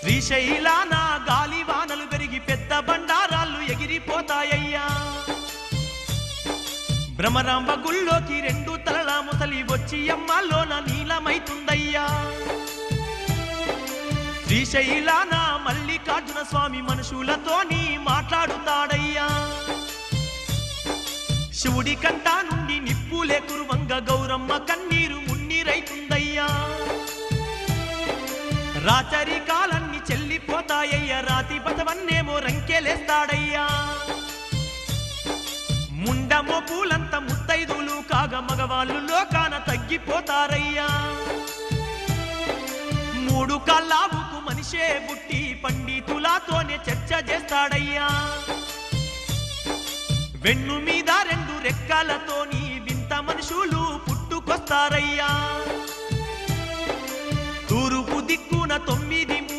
శ్రీశైలాన గాలివానలు పెరిగి పెద్ద బండారాళ్ళు ఎగిరిపోతాయ్యా భ్రమరాంబ గుళ్ళోకి 2 తలల ముసలి వచ్చి అమ్మలోన నీలమైతుందయ్యా శ్రీశైలాన మల్లికార్జున స్వామి మనుషులతోని మాట్లాడుతాడయ్యా శివుడి కంట నుండి నిప్పులే కురువంగ గౌరమ్మ కన్నీరు మున్నీరైతుందయ్యా రాచరి కాలన్ని చెల్లిపోతాయ్యా రాతి బతవన్నేమో రంకెలేస్తాడయ్యా ముండమో పూలంత ముత్తైదులు కాగా మగవాళ్ళు లోకాన తగ్గిపోతారయ్యా 3 కాళ్ళావుకు మనిషే బుట్టి పండితులతోనే చర్చ చేస్తాడయ్యా వెన్ను మీద 2 రెక్కలతోని వింత మనుషులు పుట్టుకొస్తారయ్యా తూర్పు దిక్కున 9